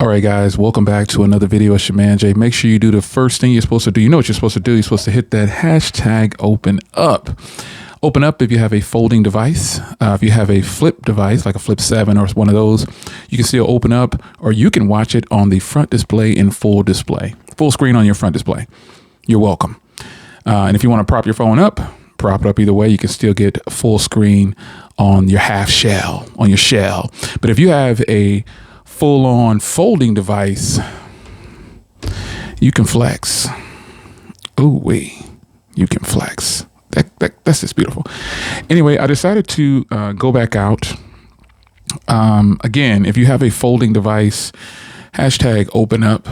All right, guys, welcome back to another video. It's your man, Jay. Make sure you do the first thing you're supposed to do. You know what you're supposed to do. You're supposed to hit that hashtag open up. Open up if you have a folding device. If you have a flip device, like a Flip 7 or one of those, you can still open up, or you can watch it on the front display in full display, full screen on your front display. You're welcome. And if you want to prop your phone up, prop it up either way. You can still get full screen on your half shell, on your shell. But if you have a full-on folding device, you can flex. Ooh wee, you can flex. That's just beautiful. Anyway, I decided to go back out. Again, if you have a folding device, hashtag open up.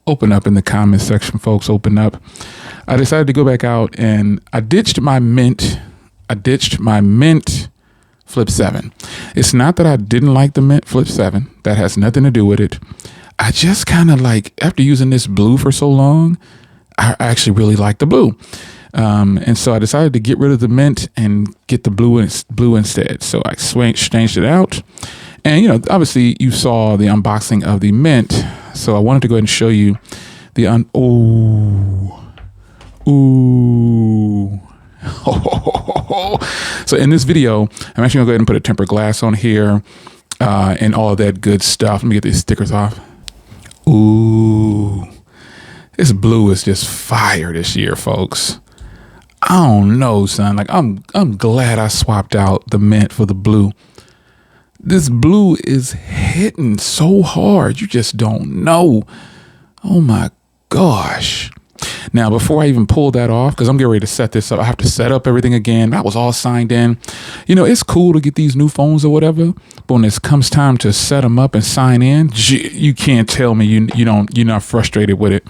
Open up in the comments section, folks. Open up. I decided to go back out and I ditched my Mint. Flip 7. It's not that I didn't like the Mint Flip 7. That has nothing to do with it. I just kind of like, after using this blue for so long, I actually really like the blue. And so I decided to get rid of the Mint and get the blue instead. So I changed it out. And, you know, obviously you saw the unboxing of the Mint. So I wanted to go ahead and show you the So in this video, I'm actually gonna go ahead and put a tempered glass on here and all of that good stuff. Let me get these stickers off. Ooh, this blue is just fire this year, folks. I don't know, son. Like I'm glad I swapped out the Mint for the blue. This blue is hitting so hard, you just don't know. Oh my gosh. Now, before I even pull that off, because I'm getting ready to set this up, I have to set up everything again. I was all signed in. You know, it's cool to get these new phones or whatever, but when it comes time to set them up and sign in, you can't tell me you're not frustrated with it.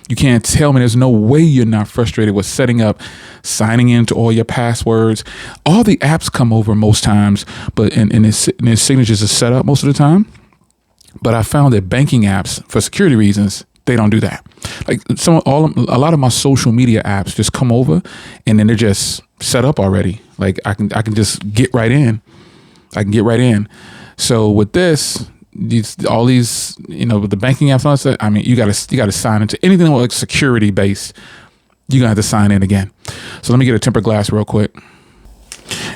You can't tell me there's no way you're not frustrated with setting up, signing into all your passwords. All the apps come over most times, but and its signatures are set up most of the time. But I found that banking apps, for security reasons, they don't do that. Like a lot of my social media apps just come over and then they're just set up already. Like I can just get right in. I can get right in. So with this, all these, you know, with the banking apps, and all that, I mean, you gotta sign into anything like security based. You're gonna have to sign in again. So let me get a tempered glass real quick.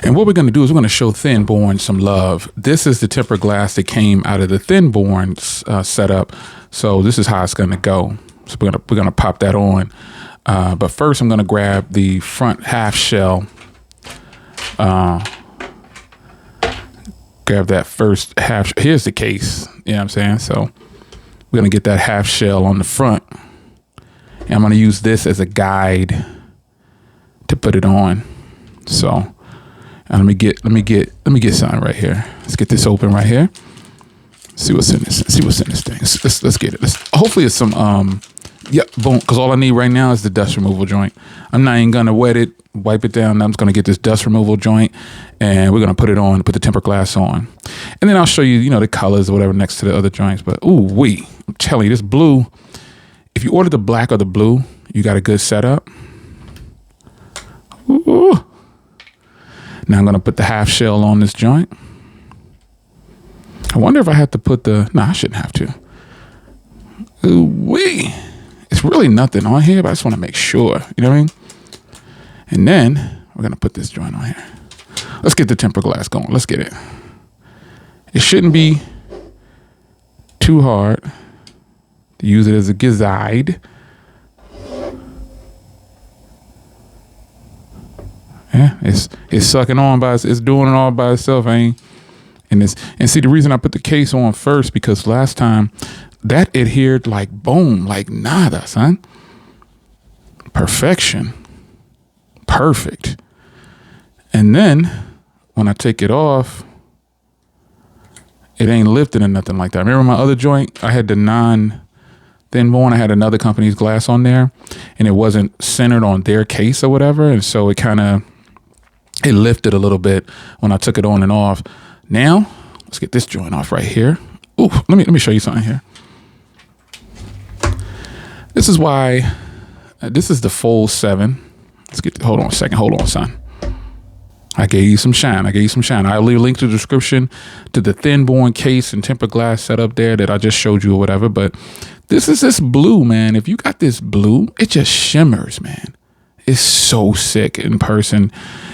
And what we're going to do is we're going to show Thinborn some love. This is the tempered glass that came out of the Thinborn setup. So this is how it's going to go. So we're going to pop that on. But first I'm going to grab the front half shell. Grab that first half. Here's the case. You know what I'm saying? So we're going to get that half shell on the front. And I'm going to use this as a guide to put it on. So let me get something right here. Let's get this open right here. See what's in this. See what's in this thing. Let's get it. Hopefully it's some boom. Because all I need right now is the dust removal joint. I'm not even gonna wet it, wipe it down. I'm just gonna get this dust removal joint, and we're gonna put it on, put the tempered glass on, and then I'll show you, you know, the colors or whatever next to the other joints. But I'm telling you, this blue. If you order the black or the blue, you got a good setup. Ooh. Now I'm going to put the half shell on this joint. I wonder if I have to put I shouldn't have to. Ooh-wee. It's really nothing on here, but I just want to make sure. You know what I mean? And then we're going to put this joint on here. Let's get the tempered glass going. Let's get it. It shouldn't be too hard to use it as a guide. Yeah, it's sucking on it's doing it all by itself, and see the reason I put the case on first, because last time that adhered like boom, like nada, son. Perfection. Perfect. And then when I take it off, it ain't lifted or nothing like that. Remember my other joint? I had the Thinborn. I had another company's glass on there, and it wasn't centered on their case or whatever, and so it lifted a little bit when I took it on and off. Now, let's get this joint off right here. Ooh, let me show you something here. This is why, this is the Fold 7. Hold on a second. Hold on, son. I gave you some shine. I'll leave a link to the description to the Thinborn case and tempered glass setup there that I just showed you or whatever. But this is this blue, man. If you got this blue, it just shimmers, man. It's so sick in person.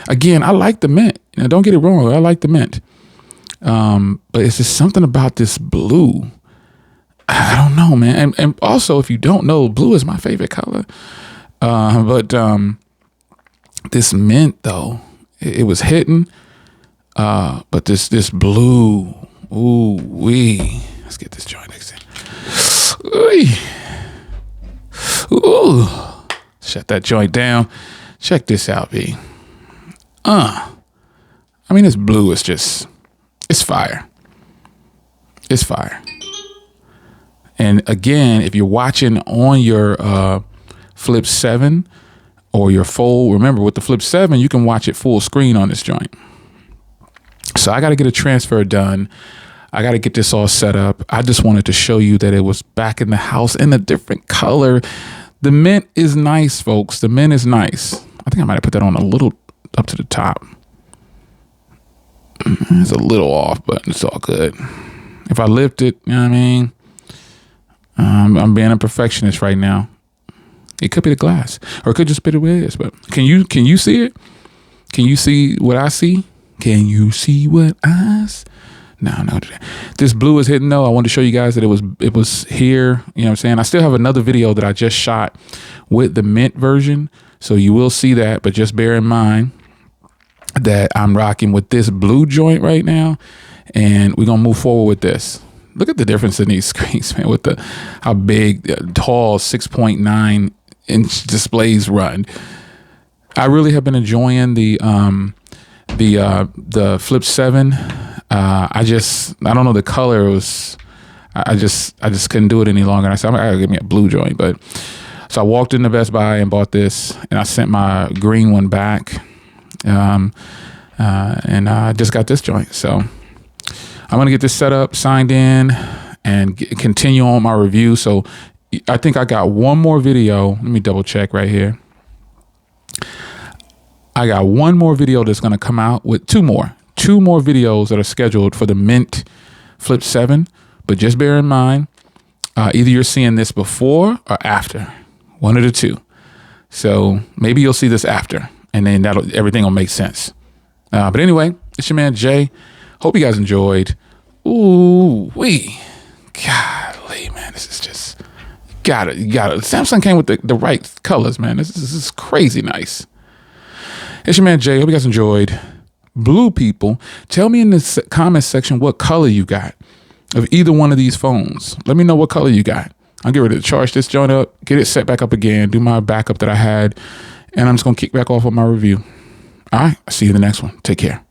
Again, I like the mint. Now, don't get it wrong. I like the mint. But it's just something about this blue. I don't know, man. And also, if you don't know, blue is my favorite color. But this mint, though, it was hitting. But this blue, ooh wee. Let's get this joint next in. Ooh. Shut that joint down. Check this out, B. I mean, this blue is just, it's fire. It's fire. And again, if you're watching on your Flip 7 or your Fold, remember with the Flip 7, you can watch it full screen on this joint. So I got to get a transfer done. I got to get this all set up. I just wanted to show you that it was back in the house in a different color. The mint is nice, folks. The mint is nice. I think I might have put that on a little up to the top. It's a little off, but it's all good. If I lift it, you know what I mean? I'm being a perfectionist right now. It could be the glass, or it could just be the way it is. But can you see it? Can you see what I see? Can you see what I see? No. This blue is hitting though. I wanted to show you guys that it was here. You know what I'm saying? I still have another video that I just shot with the mint version. So you will see that, but just bear in mind that I'm rocking with this blue joint right now, and we're going to move forward with this. Look at the difference in these screens, man, with how big, tall 6.9-inch displays run. I really have been enjoying the Flip 7. I don't know, the color was, I just couldn't do it any longer. And I said, I gotta give me a blue joint. But so I walked into Best Buy and bought this, and I sent my green one back. And I just got this joint. So I'm going to get this set up, signed in, and continue on my review. So I think I got one more video. Let me double check right here. I got one more video that's going to come out with two more videos that are scheduled for the Mint Flip 7. But just bear in mind, either you're seeing this before or after, one of the two. So maybe you'll see this after, and then everything will make sense. But anyway, it's your man Jay. Hope you guys enjoyed. Ooh wee, golly, man, this is just got it. Samsung came with the right colors, man. This is crazy nice. It's your man Jay. Hope you guys enjoyed. Blue people, tell me in the comment section what color you got of either one of these phones. Let me know what color you got. I'll get ready to charge this joint up, get it set back up again, do my backup that I had, and I'm just gonna kick back off with my review. All right, I'll see you in the next one. Take care.